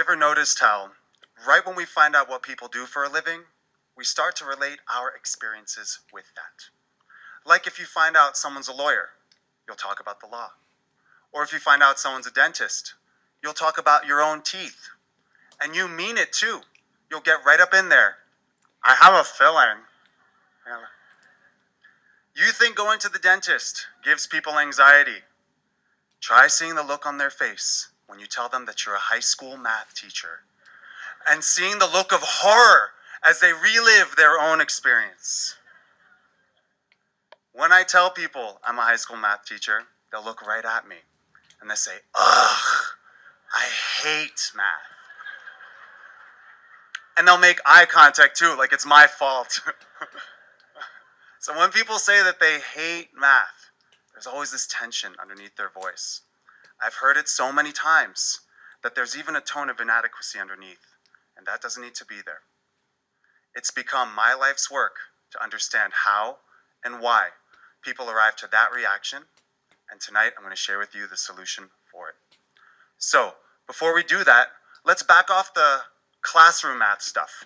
ever noticed how, right when we find out what people do for a living, we start to relate our experiences with that? Like if you find out someone's a lawyer, you'll talk about the law. Or if you find out someone's a dentist, you'll talk about your own teeth. And you mean it too. You'll get right up in there. I have a filling. You think going to the dentist gives people anxiety. Try seeing the look on their face when you tell them that you're a high school math teacher, and seeing the look of horror as they relive their own experience. When I tell people I'm a high school math teacher, they'll look right at me and they say, ugh, I hate math. And they'll make eye contact too, like it's my fault. So when people say that they hate math, there's always this tension underneath their voice. I've heard it so many times that there's even a tone of inadequacy underneath, and that doesn't need to be there. It's become my life's work to understand how and why people arrive to that reaction, and tonight I'm going to share with you the solution for it. So, before we do that, let's back off the classroom math stuff.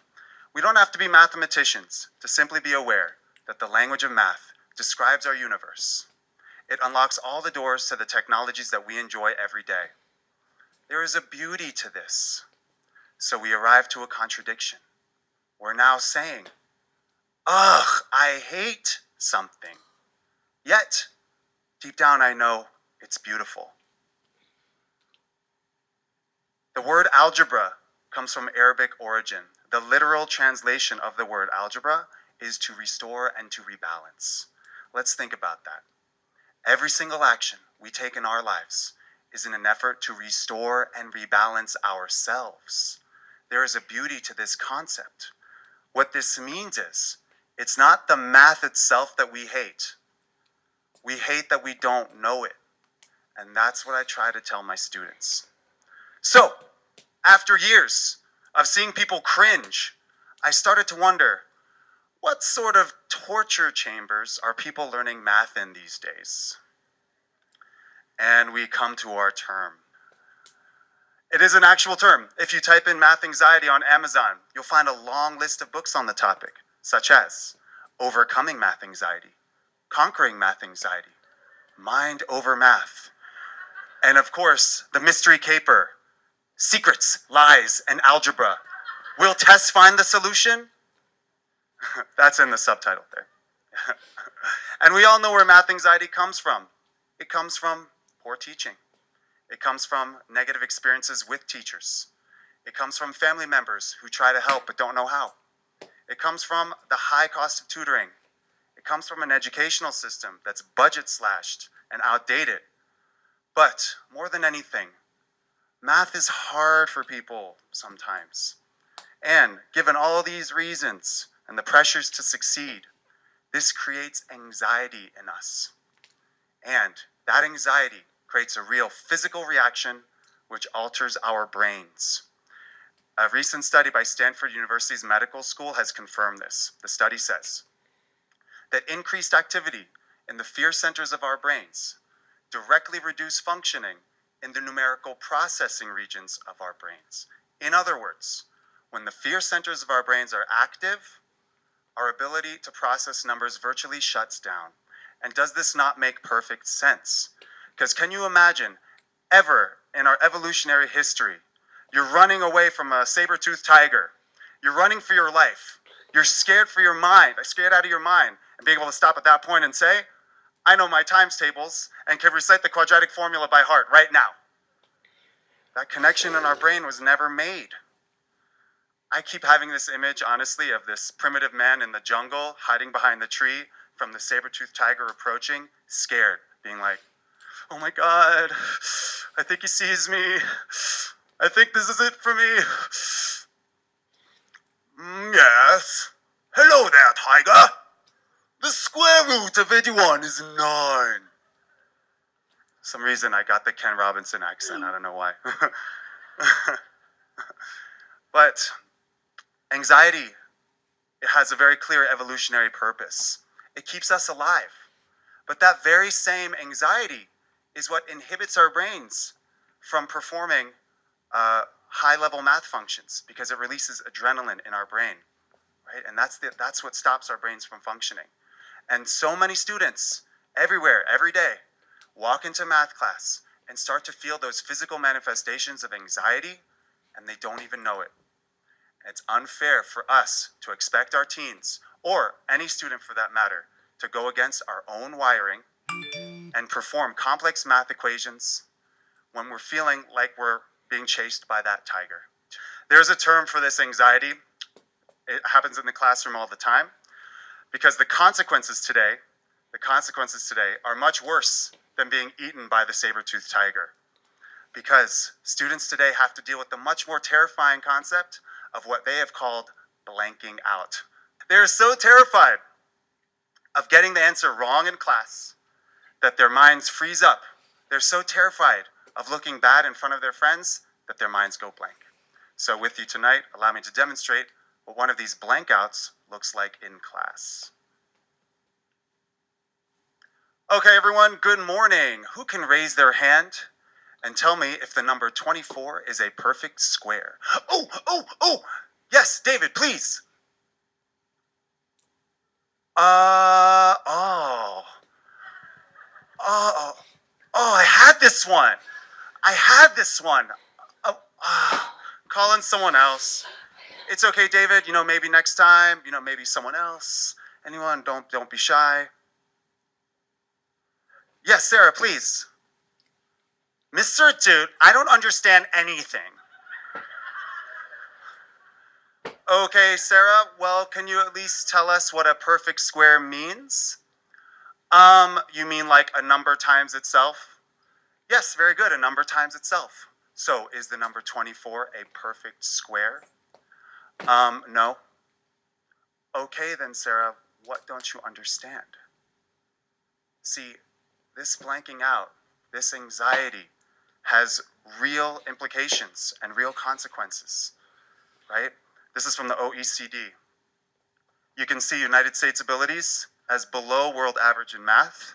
We don't have to be mathematicians to simply be aware that the language of math describes our universe. It unlocks all the doors to the technologies that we enjoy every day. There is a beauty to this. So we arrive to a contradiction. We're now saying, ugh, I hate something. Yet, deep down I know it's beautiful. The word algebra comes from Arabic origin. The literal translation of the word algebra is to restore and to rebalance. Let's think about that. Every single action we take in our lives is in an effort to restore and rebalance ourselves. There is a beauty to this concept. What this means is, it's not the math itself that we hate. We hate that we don't know it. And that's what I try to tell my students. So, after years of seeing people cringe, I started to wonder, what sort of torture chambers are people learning math in these days? And we come to our term. It is an actual term. If you type in math anxiety on Amazon, you'll find a long list of books on the topic, such as Overcoming Math Anxiety, Conquering Math Anxiety, Mind Over Math, and of course, the mystery caper, Secrets, Lies, and Algebra. Will Tess find the solution? That's in the subtitle there. And we all know where math anxiety comes from. It comes from poor teaching. It comes from negative experiences with teachers. It comes from family members who try to help but don't know how. It comes from the high cost of tutoring. It comes from an educational system that's budget slashed and outdated. But more than anything, math is hard for people sometimes. And given all these reasons and the pressures to succeed, this creates anxiety in us. And that anxiety creates a real physical reaction which alters our brains. A recent study by Stanford University's medical school has confirmed this. The study says that increased activity in the fear centers of our brains directly reduce functioning in the numerical processing regions of our brains. In other words, when the fear centers of our brains are active, our ability to process numbers virtually shuts down. And does this not make perfect sense? Because can you imagine, ever in our evolutionary history, you're running away from a saber-toothed tiger, you're running for your life, you're scared for your mind, scared out of your mind, and being able to stop at that point and say, I know my times tables and can recite the quadratic formula by heart right now. That connection in our brain was never made. I keep having this image, honestly, of this primitive man in the jungle, hiding behind the tree from the saber-toothed tiger approaching, scared, being like, oh my God, I think he sees me. I think this is it for me. Yes. Hello there, tiger. The square root of 81 is 9. For some reason, I got the Ken Robinson accent. I don't know why. But anxiety, it has a very clear evolutionary purpose. It keeps us alive. But that very same anxiety is what inhibits our brains from performing high-level math functions because it releases adrenaline in our brain, right? And that's what stops our brains from functioning. And so many students everywhere, every day, walk into math class and start to feel those physical manifestations of anxiety, and they don't even know it. And it's unfair for us to expect our teens, or any student for that matter, to go against our own wiring and perform complex math equations when we're feeling like we're being chased by that tiger. There's a term for this anxiety. It happens in the classroom all the time because the consequences today are much worse than being eaten by the saber-toothed tiger. Because students today have to deal with the much more terrifying concept of what they have called blanking out. They're so terrified of getting the answer wrong in class that their minds freeze up. They're so terrified of looking bad in front of their friends that their minds go blank. So with you tonight, allow me to demonstrate what one of these blankouts looks like in class. Okay, everyone, good morning. Who can raise their hand and tell me if the number 24 is a perfect square? Oh, yes, David, please. I had this one. Call in someone else. It's okay, David, maybe next time, maybe someone else. Anyone, don't be shy. Yes, Sarah, please. Mr. Dude, I don't understand anything. Okay, Sarah, well, can you at least tell us what a perfect square means? You mean like a number times itself? Yes, very good, a number times itself. So, is the number 24 a perfect square? No. Okay then, Sarah, what don't you understand? See, this blanking out, this anxiety, has real implications and real consequences, right? This is from the OECD. You can see United States abilities as below world average in math.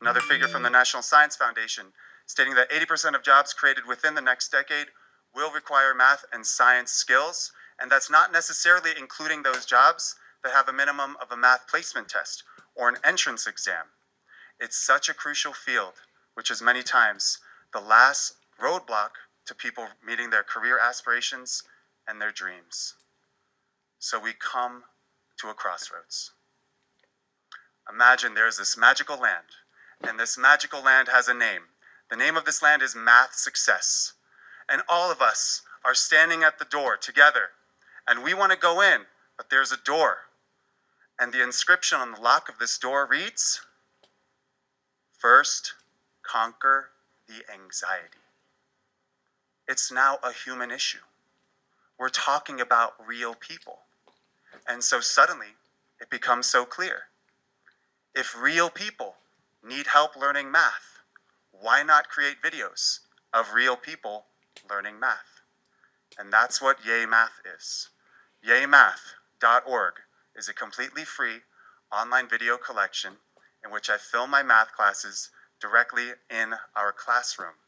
Another figure from the National Science Foundation stating that 80% of jobs created within the next decade will require math and science skills, and that's not necessarily including those jobs that have a minimum of a math placement test or an entrance exam. It's such a crucial field, which is many times the last roadblock to people meeting their career aspirations and their dreams. So we come to a crossroads. Imagine there's this magical land, and this magical land has a name. The name of this land is Math Success. And all of us are standing at the door together, and we want to go in, but there's a door. And the inscription on the lock of this door reads, "First, conquer the anxiety." It's now a human issue. We're talking about real people. And so suddenly, it becomes so clear. If real people need help learning math, why not create videos of real people learning math? And that's what Yay Math is. YayMath.org is a completely free online video collection in which I film my math classes directly in our classroom.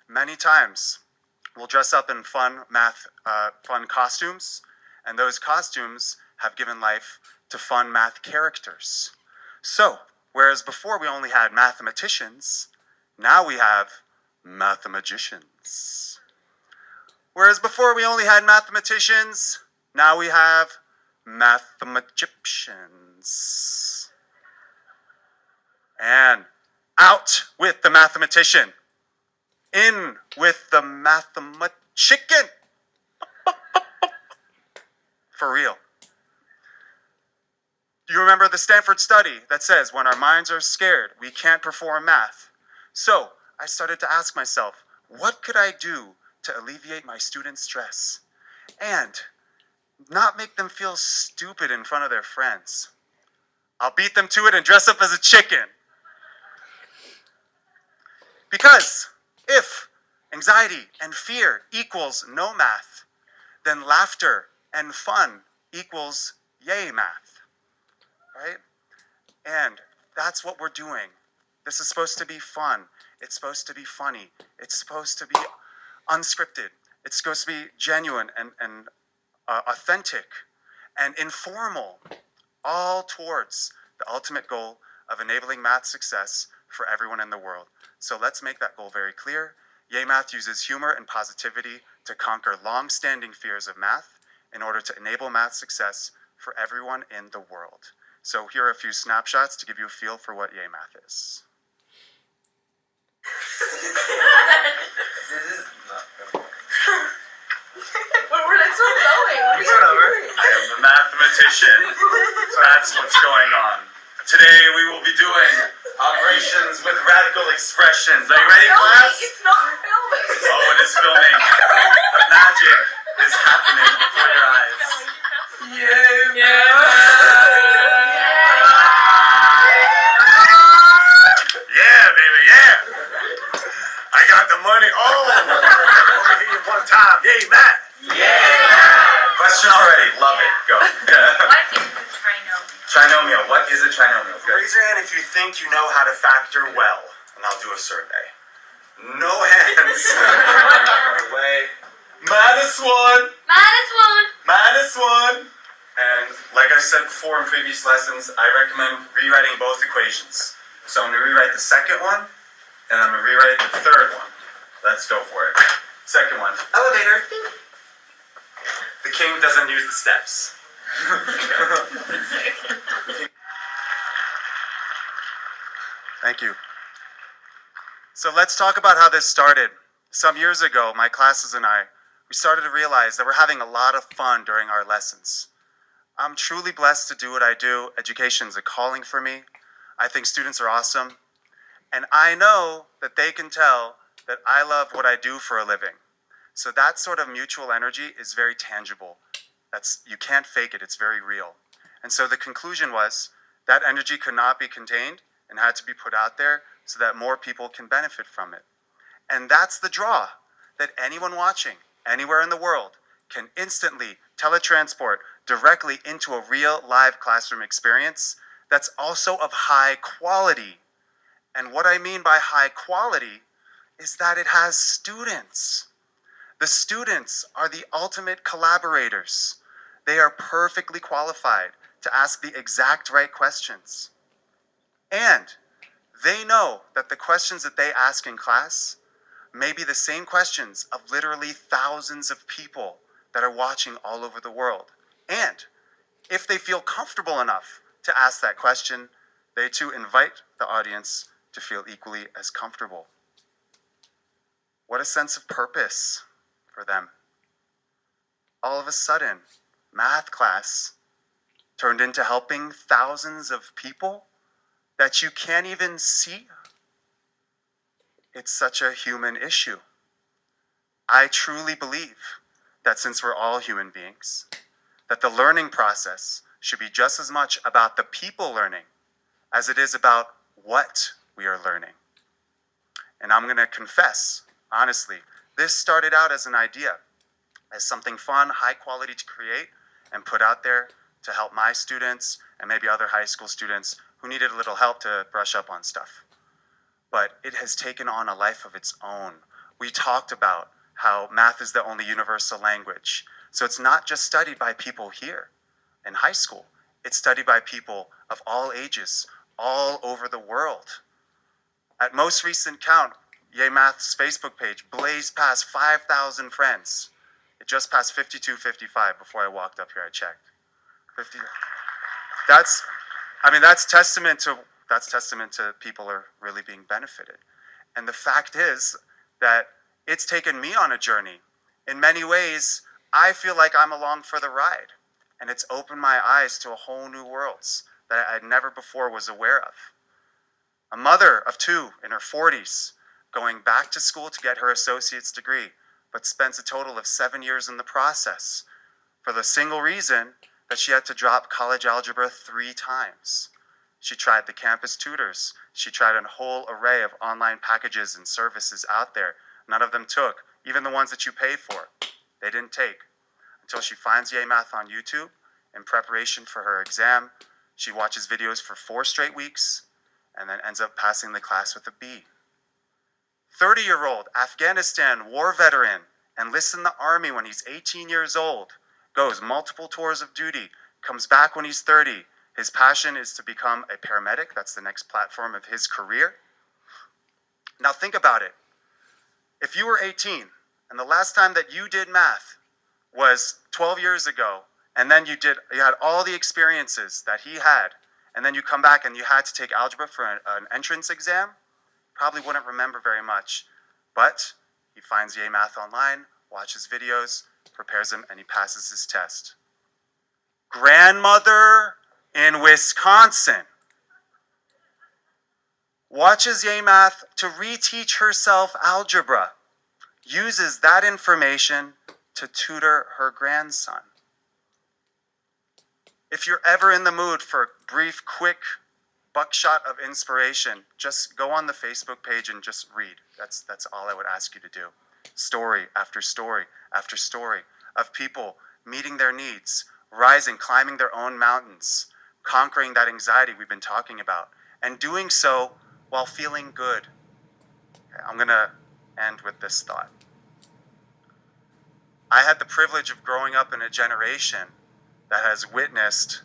Many times, we'll dress up in fun costumes, and those costumes have given life to fun math characters. So, whereas before we only had mathematicians, now we have mathemagicians. Whereas before we only had mathematicians, now we have mathemagicians. And out with the mathematician. In with the mathemachicken. For real. Do you remember the Stanford study that says when our minds are scared, we can't perform math? So I started to ask myself, what could I do to alleviate my students' stress and not make them feel stupid in front of their friends? I'll beat them to it and dress up as a chicken. Because if anxiety and fear equals no math, then laughter and fun equals yay math, right? And that's what we're doing. This is supposed to be fun. It's supposed to be funny. It's supposed to be unscripted. It's supposed to be genuine and authentic and informal, all towards the ultimate goal of enabling math success for everyone in the world. So let's make that goal very clear. Yay Math uses humor and positivity to conquer long-standing fears of math in order to enable math success for everyone in the world. So here are a few snapshots to give you a feel for what Yay Math is. We're still going. I am the mathematician. That's what's going on. Today we will be doing operations with radical expressions. Are you ready, class? It's not filming. Oh, it is filming. The magic is happening before your eyes. Yay! Yeah, baby, yeah! I got the money. Oh! Let me hear you one time. Yay, Matt! Yeah! Question already. Love it. Go. What is a trinomial? Trinomial. What is a trinomial? Raise your hand if you think you know how to factor well, and I'll do a survey. No hands. Way. -1. -1. And like I said before in previous lessons, I recommend rewriting both equations. So I'm going to rewrite the second one, and I'm going to rewrite the third one. Let's go for it. Second one. Elevator. The king doesn't use the steps. Thank you. So let's talk about how this started. Some years ago, my classes and we started to realize that we're having a lot of fun during our lessons. I'm truly blessed to do what I do. Education's a calling for me. I think students are awesome. And I know that they can tell that I love what I do for a living. So that sort of mutual energy is very tangible. You can't fake it, it's very real. And so the conclusion was that energy could not be contained and had to be put out there so that more people can benefit from it. And that's the draw, that anyone watching, anywhere in the world, can instantly teletransport directly into a real live classroom experience that's also of high quality. And what I mean by high quality is that it has students. The students are the ultimate collaborators. They are perfectly qualified to ask the exact right questions. And they know that the questions that they ask in class may be the same questions of literally thousands of people that are watching all over the world. And if they feel comfortable enough to ask that question, they too invite the audience to feel equally as comfortable. What a sense of purpose for them. All of a sudden, math class turned into helping thousands of people that you can't even see. It's such a human issue. I truly believe that since we're all human beings, that the learning process should be just as much about the people learning as it is about what we are learning. And I'm going to confess, honestly, this started out as an idea, as something fun, high quality to create and put out there to help my students and maybe other high school students who needed a little help to brush up on stuff. But it has taken on a life of its own. We talked about how math is the only universal language. So it's not just studied by people here in high school. It's studied by people of all ages, all over the world. At most recent count, Yay Math's Facebook page blazed past 5,000 friends. It just passed 5255 before I walked up here. I checked. 50. That's testament to people are really being benefited. And the fact is that it's taken me on a journey. In many ways, I feel like I'm along for the ride. And it's opened my eyes to a whole new worlds that I never before was aware of. A mother of 2 in her 40s, going back to school to get her associate's degree, but spends a total of 7 years in the process for the single reason that she had to drop college algebra 3 times. She tried the campus tutors. She tried a whole array of online packages and services out there. None of them took, even the ones that you pay for. They didn't take. Until she finds Yay Math on YouTube in preparation for her exam. She watches videos for 4 straight weeks and then ends up passing the class with a B. 30-year-old Afghanistan war veteran enlists in the army when he's 18 years old, goes multiple tours of duty, comes back when he's 30. His passion is to become a paramedic. That's the next platform of his career. Now think about it. If you were 18 and the last time that you did math was 12 years ago, and then you had all the experiences that he had, and then you come back and you had to take algebra for an entrance exam, probably wouldn't remember very much. But he finds Yay Math online, watches videos, prepares them, and he passes his test. Grandmother in Wisconsin watches Yay Math to reteach herself algebra, uses that information to tutor her grandson. If you're ever in the mood for a brief, quick buckshot of inspiration, just go on the Facebook page and just read. That's all I would ask you to do. Story after story after story of people meeting their needs, rising, climbing their own mountains, conquering that anxiety we've been talking about, and doing so while feeling good. Okay, I'm going to end with this thought. I had the privilege of growing up in a generation that has witnessed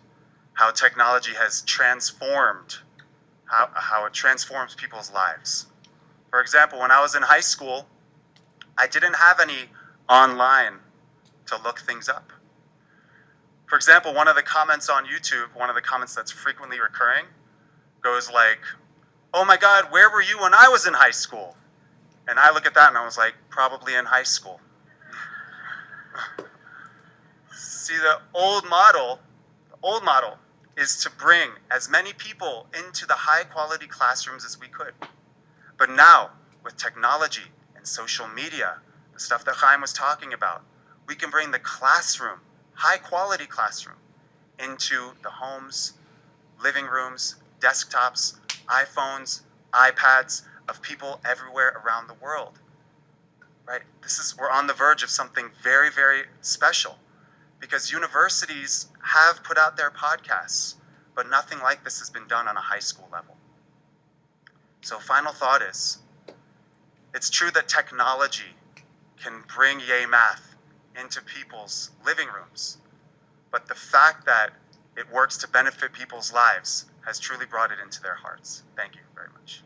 how technology has transformed, how it transforms people's lives. For example, when I was in high school, I didn't have any online to look things up. For example, one of the comments on YouTube, one of the comments that's frequently recurring, goes like, "Oh my God, where were you when I was in high school?" And I look at that and I was like, probably in high school. See, the old model is to bring as many people into the high quality classrooms as we could. But now, with technology and social media, the stuff that Chaim was talking about, we can bring the classroom, high quality classroom, into the homes, living rooms, desktops, iPhones, iPads of people everywhere around the world. Right? We're on the verge of something very, very special, because universities have put out their podcasts, but nothing like this has been done on a high school level. So final thought is, it's true that technology can bring Yay Math into people's living rooms, but the fact that it works to benefit people's lives has truly brought it into their hearts. Thank you very much.